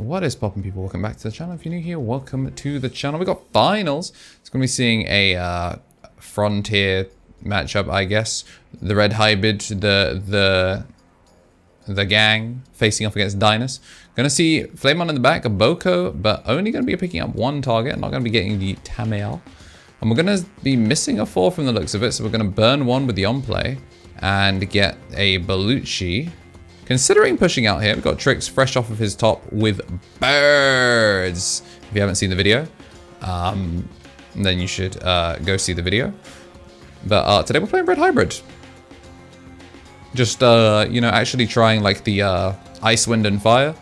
What is poppin', people? Welcome back to the channel. If you're new here, welcome to the channel. We got finals. It's going to be seeing a frontier matchup, I guess. The red hybrid, the gang facing off against Dynasmon. Gonna see Veemon in the back, a Boko, but only gonna be picking up one target. Not gonna be getting the Takuya. And we're gonna be missing a 4 from the looks of it, so we're gonna burn 1 with the on-play and get a Belushi. Considering pushing out here, we've got Tricks fresh off of his top with birds. If you haven't seen the video, then you should go see the video. But today we're playing Red Hybrid. Just, you know, actually trying like the Ice, Wind, and Fire.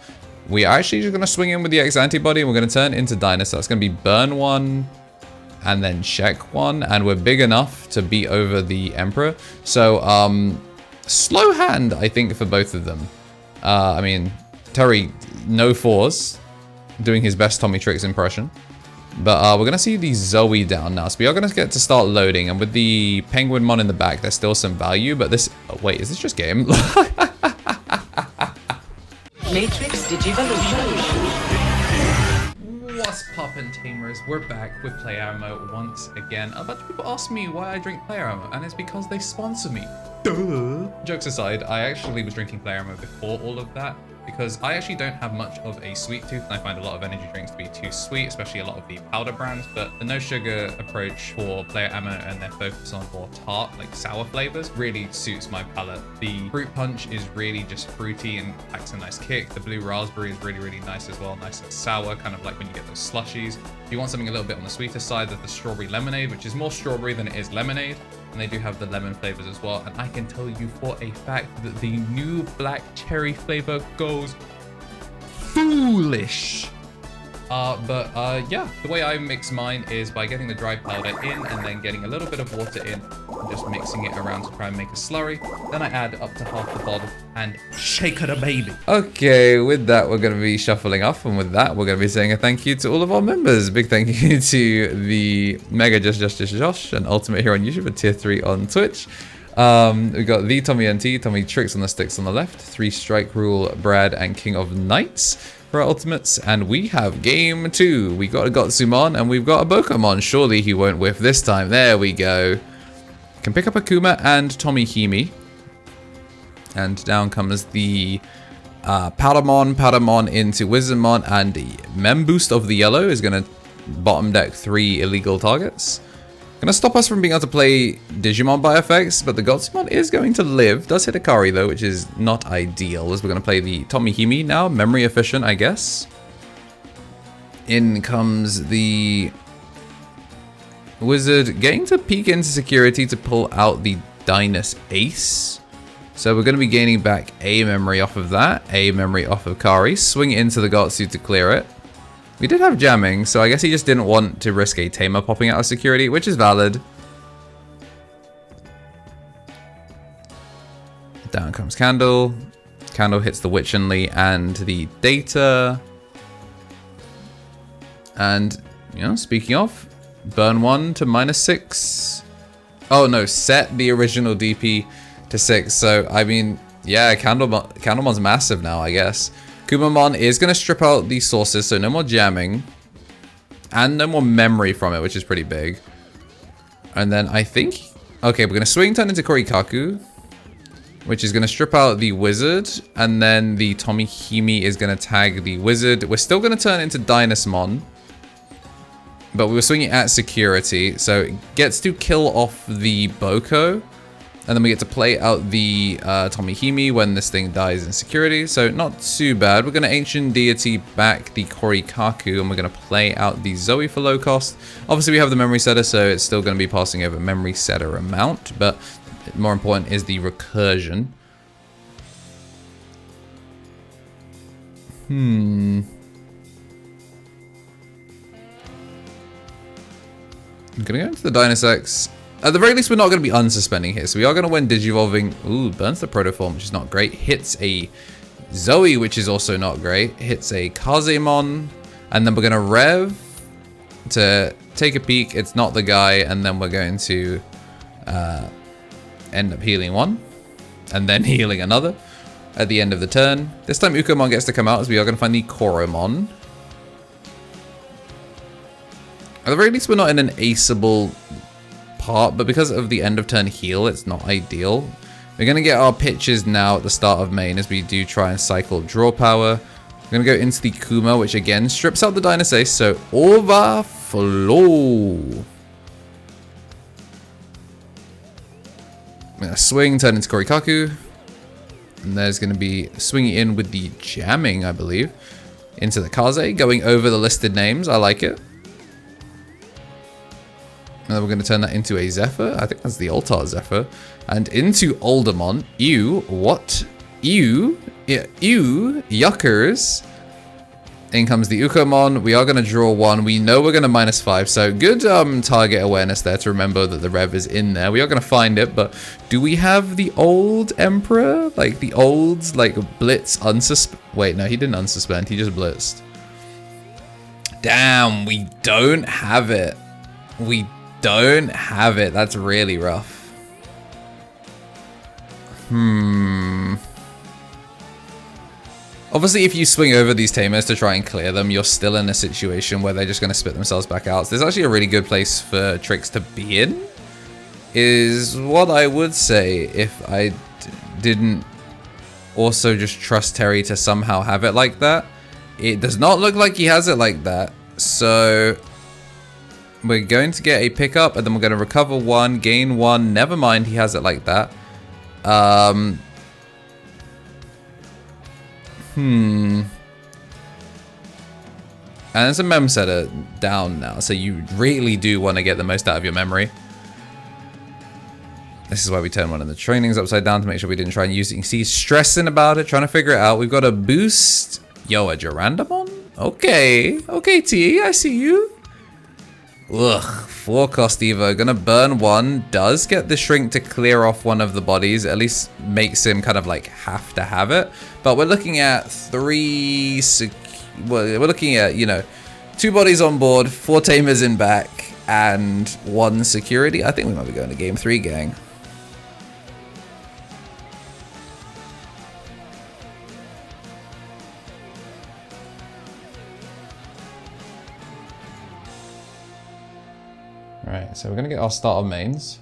We are actually just going to swing in with the X antibody and we're going to turn into Dynasmon. That's going to be burn 1 and then check 1. And we're big enough to beat over the Emperor. So, slow hand, I think, for both of them. I mean, Terry, no 4s, doing his best Tommy Tricks impression. But we're going to see the Zoe down now. So we are going to get to start loading. And with the Penguinmon in the back, there's still some value. But this... Oh, wait, is this just game? Matrix Digivolution. What's poppin', tamers? We're back with Player Armour once again. A bunch of people ask me why I drink Player Armour, and it's because they sponsor me. Duh. Jokes aside, I actually was drinking Player Armour before all of that, because I actually don't have much of a sweet tooth, and I find a lot of energy drinks to be too sweet, especially a lot of the powder brands. But the no sugar approach for Player Armour and their focus on more tart, like sour flavors, really suits my palate. The fruit punch is really just fruity and packs a nice kick. The blue raspberry is really, really nice as well, nice and sour, kind of like when you get those slushies. If you want something a little bit on the sweeter side, there's the strawberry lemonade, which is more strawberry than it is lemonade. And they do have the lemon flavors as well. And I can tell you for a fact that the new black cherry flavor goes foolish. Yeah, the way I mix mine is by getting the dry powder in and then getting a little bit of water in and just mixing it around to try and make a slurry. Then I add up to half the bottle and shake it a baby. Okay, with that, we're going to be shuffling off. And with that, we're going to be saying a thank you to all of our members. Big thank you to the Mega Josh, and Ultimate here on YouTube, and Tier 3 on Twitch. We got the Tommy NT, Tommy Tricks on the sticks on the left, 3 Strike Rule, Brad, and King of Knights for our ultimates. And we have game 2. We got a Gotsumon and we've got a Bokomon. Surely he won't whiff this time. There we go. Can pick up Akuma and Tommy Himi. And down comes the Powdermon into Wizardmon, and the Memboost of the yellow is going to bottom deck 3 illegal targets. Gonna stop us from being able to play Digimon by effects, but the Gotsumon is going to live. Does hit Akari though, which is not ideal, as we're gonna play the Tommy Himi now. Memory efficient, I guess. In comes the Wizard, getting to peek into security to pull out the Dynasmon Ace. So we're gonna be gaining back a memory off of that, a memory off of Kari. Swing into the Gotsu to clear it. We did have jamming, so I guess he just didn't want to risk a Tamer popping out of security, which is valid. Down comes Candle. Candle hits the Witchenly and the Data. And, you know, speaking of, burn 1 to -6. Oh no, set the original DP to 6. So, I mean, yeah, Candlemon's massive now, I guess. Kumamon is going to strip out the sources, so no more jamming. And no more memory from it, which is pretty big. And then I think... Okay, we're going to swing turn into Korikaku, which is going to strip out the Wizard. And then the Tommy Himi is going to tag the Wizard. We're still going to turn into Dynasmon. But we were swinging at security, so it gets to kill off the Boko. And then we get to play out the Tommy Himi when this thing dies in security. So not too bad. We're going to Ancient Deity back the Korikaku. And we're going to play out the Zoe for low cost. Obviously we have the memory setter, so it's still going to be passing over memory setter amount. But more important is the recursion. I'm going to go into the Dynasmon. At the very least, we're not going to be unsuspending here. So we are going to win Digivolving. Ooh, burns the Protoform, which is not great. Hits a Zoe, which is also not great. Hits a Kazemon. And then we're going to Rev to take a peek. It's not the guy. And then we're going to end up healing 1. And then healing another. at the end of the turn. This time Ukomon gets to come out as we are going to find the Koromon. At the very least, we're not in an aceable part, but because of the end of turn heal, it's not ideal. We're going to get our pitches now at the start of main as we do try and cycle draw power. We're going to go into the Kuma, which again strips out the Dynasmon, so overflow. I'm going to swing, turn into Korikaku. And there's going to be swinging in with the jamming, I believe, into the Kaze, going over the listed names. I like it. And then we're going to turn that into a Zephyr. I think that's the Altar Zephyr. And into Aldermon. Ew. What? Ew. Ew. Yuckers. In comes the Ukomon. We are going to draw one. We know we're going to -5. So good target awareness there to remember that the Rev is in there. We are going to find it. But do we have the old Emperor? Like the old like Blitz unsuspend? Wait, no, he didn't unsuspend. He just blitzed. Damn, we don't have it. We don't have it. That's really rough. Obviously, if you swing over these tamers to try and clear them, you're still in a situation where they're just going to spit themselves back out. So this is actually a really good place for Tricks to be in, is what I would say if I didn't also just trust Terry to somehow have it like that. It does not look like he has it like that. So we're going to get a pickup, and then we're going to recover 1, gain 1. Never mind, he has it like that. And there's a mem setter down now, so you really do want to get the most out of your memory. This is why we turn one of the trainings upside down to make sure we didn't try and use it. You can see he's stressing about it, trying to figure it out. We've got a boost. Yo, a Durandamon? Okay. Okay, T, I see you. Ugh, 4 cost Evo, gonna burn 1, does get the shrink to clear off one of the bodies, at least makes him kind of like have to have it. But we're looking at 3, well, we're looking at, you know, 2 bodies on board, 4 tamers in back, and 1 security. I think we might be going to game 3, gang. Alright, so we're going to get our start of mains.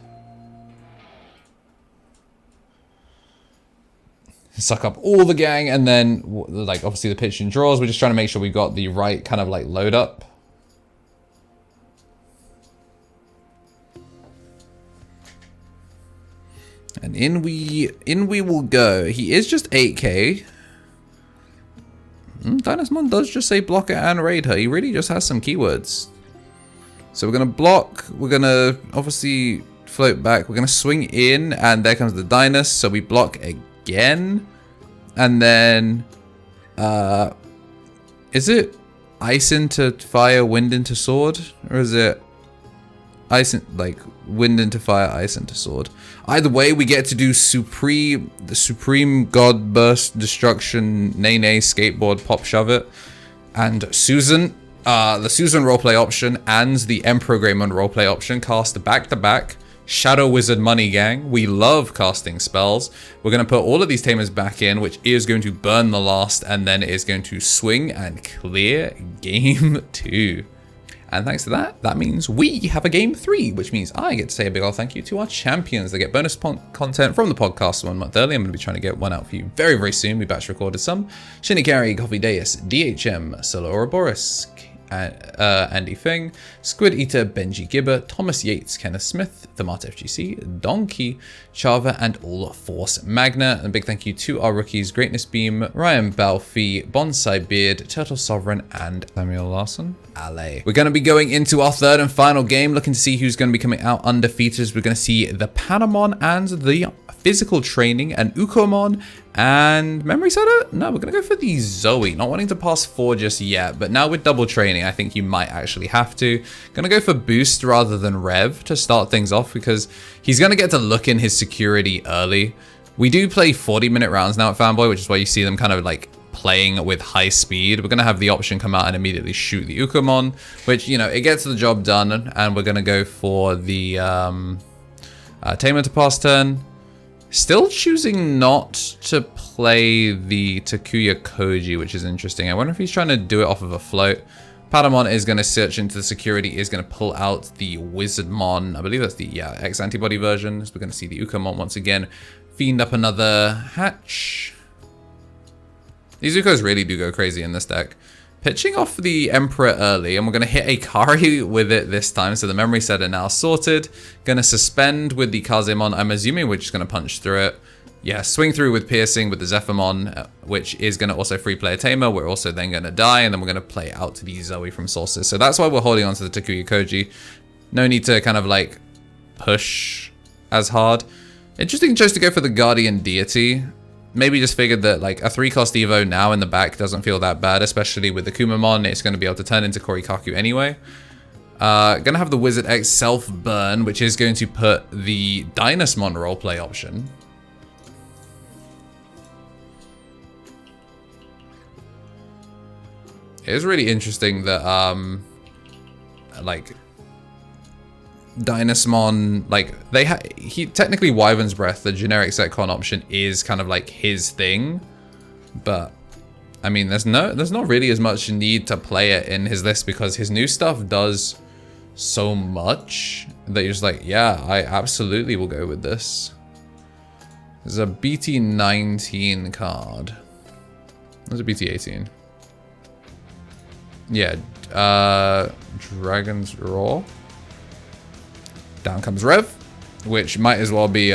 Suck up all the gang, and then, like, obviously the pitch and draws. We're just trying to make sure we got the right kind of, like, load up. And in we will go. He is just 8k. Dynasmon does just say block it and raid her. He really just has some keywords. So we're going to block, we're going to obviously float back, we're going to swing in, and there comes the Dynast, so we block again. And then, is it ice into fire, wind into sword? Or is it ice, like, wind into fire, ice into sword? Either way, we get to do the Supreme God Burst, Destruction, Nene, Skateboard, Pop Shove It, and Susan. The Susan roleplay option and the EmperorGreymon roleplay option cast back to back. Shadow Wizard Money Gang. We love casting spells. We're going to put all of these tamers back in, which is going to burn the last, and then it is going to swing and clear game 2. And thanks to that, that means we have a game 3, which means I get to say a big old thank you to our champions. They get bonus content from the podcast 1 month early. I'm going to be trying to get one out for you very, very soon. We batch recorded some. Shinikari, Coffee Deus, DHM, Solo Ouroboros, Andy Fing, Squid Eater, Benji Gibber, Thomas Yates, Kenneth Smith, The Mart FGC, Donkey, Chava, and All Force Magna. And a big thank you to our rookies, Greatness Beam, Ryan Balfi, Bonsai Beard, Turtle Sovereign, and Samuel Larson. alll. We're going to be going into our 3rd and final game, looking to see who's going to be coming out undefeated. We're going to see the Panamon and the Physical Training and Ukomon and Memory Setter. No, we're going to go for the Zoe. Not wanting to pass 4 just yet, but now with double training, I think you might actually have to. Going to go for Boost rather than Rev to start things off because he's going to get to look in his security early. We do play 40-minute rounds now at Fanboy, which is why you see them kind of like playing with high speed. We're going to have the option come out and immediately shoot the Ukomon, which, you know, it gets the job done. And we're going to go for the Tamer to pass turn. Still choosing not to play the Takuya Koji, which is interesting. I wonder if he's trying to do it off of a float. Patamon is going to search into the security, is going to pull out the Wizardmon. I believe that's the X-Antibody version. So we're going to see the Ukamon once again. Fiend up another hatch. These Ukos really do go crazy in this deck. Pitching off the Emperor early, and we're going to hit a Kari with it this time. So the memory set are now sorted. Going to suspend with the Kazemon. I'm assuming we're just going to punch through it. Yeah, swing through with Piercing with the Zephyrmon, which is going to also free play a Tamer. We're also then going to die, and then we're going to play out to the Zoe from sources. So that's why we're holding on to the Takuya Koji. No need to kind of like push as hard. Interesting choice to go for the Guardian Deity. Maybe just figured that like a 3-cost Evo now in the back doesn't feel that bad, especially with the Kumamon. It's going to be able to turn into Korikaku anyway. Gonna have the Wizard X self-burn, which is going to put the Dynasmon roleplay option. It is really interesting that, like, Dynasmon, like, he technically Wyvern's Breath, the generic setcon option, is kind of like his thing, but I mean, there's not really as much need to play it in his list because his new stuff does so much that you're just like, yeah, I absolutely will go with this. There's a BT19 card. There's a BT18. Yeah, Dragon's Roar. Down comes Rev, which might as well be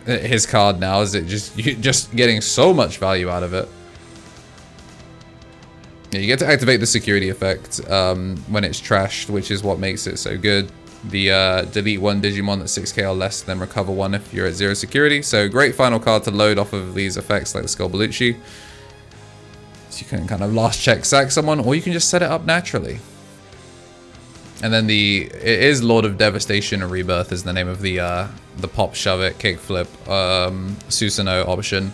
his card now, as you're just getting so much value out of it. Yeah, you get to activate the security effect when it's trashed, which is what makes it so good. The delete one Digimon that's 6k or less, then recover one if you're at 0 security. So great final card to load off of these effects like the Skullbalucci. So you can kind of last check sack someone, or you can just set it up naturally. And then it is Lord of Devastation and Rebirth is the name of the pop, shove it, kick flip, Susanoo option.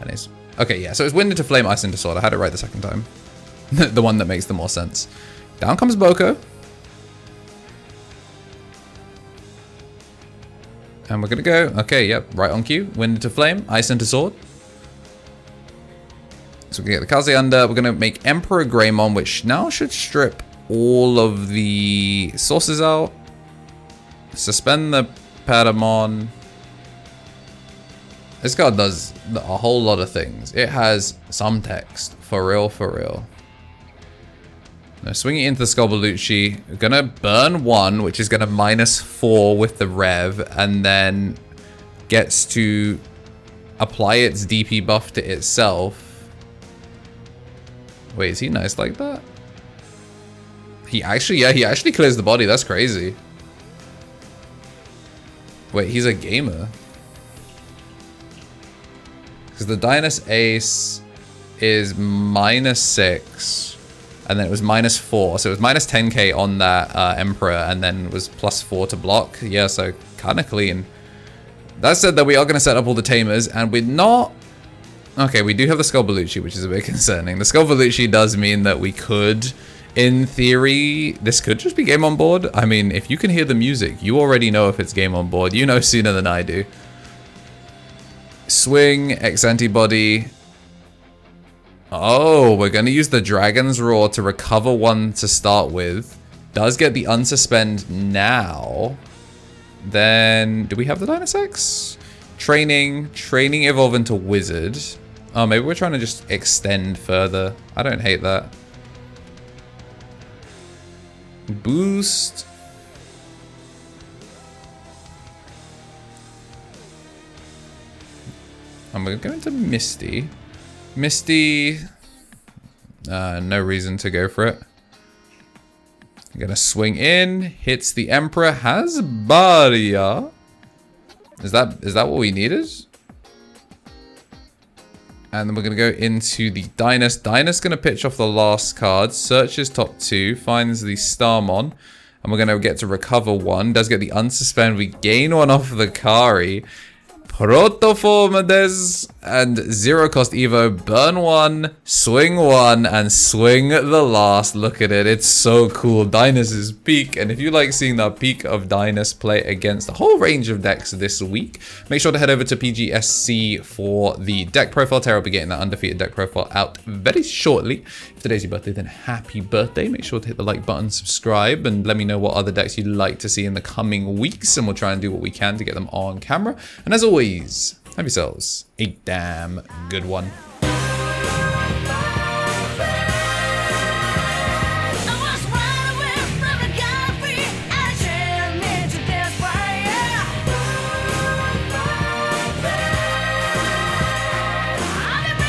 And it's okay, yeah. So it's Wind into Flame, Ice into Sword. I had it right the second time. The one that makes the more sense. Down comes Boko. And we're gonna go. Okay, yep, right on cue. Wind into Flame, Ice into Sword. So we get the Kaze under. We're gonna make EmperorGreymon, which now should strip all of the sources out. Suspend the Patamon. This card does a whole lot of things. It has some text, for real, for real. Now swing it into the Skullbalucci. We're gonna burn one, which is gonna -4 with the Rev, and then gets to apply its DP buff to itself. Wait, is he nice like that? He actually clears the body. That's crazy. Wait, he's a gamer. Because the Dynasmon Ace is -6, and then it was -4, so it was -10k on that Emperor, and then it was +4 to block. Yeah, so kind of clean. That said, that we are going to set up all the Tamers, and we're not. Okay, we do have the Skullbalucci, which is a bit concerning. The Skullbalucci does mean that we could, in theory, this could just be game on board. I mean, if you can hear the music, you already know if it's game on board. You know sooner than I do. Swing, X-Antibody. Oh, we're going to use the Dragon's Roar to recover one to start with. Does get the unsuspend now. Then, do we have the Dynasmon? Training evolve into Wizard. Oh, maybe we're trying to just extend further. I don't hate that. Boost. I'm going to go into Misty. Misty. No reason to go for it. I'm going to swing in. Hits the Emperor. Has Barrier. Is that what we needed? And then we're going to go into the Dynasmon. Dynasmon's going to pitch off the last card. Searches top 2. Finds the Starmon. And we're going to get to recover one. Does get the unsuspend. We gain one off of the Kari. Protoformades, and 0 cost Evo, burn 1, swing 1, and swing the last. Look at it, it's so cool. Dynas's peak, and if you like seeing the peak of Dynas play against a whole range of decks this week, make sure to head over to PGSC for the deck profile. Terra will be getting that undefeated deck profile out very shortly. If today's your birthday, then happy birthday. Make sure to hit the like button, subscribe, and let me know what other decks you'd like to see in the coming weeks, and we'll try and do what we can to get them on camera. And as always, have yourselves a damn good one.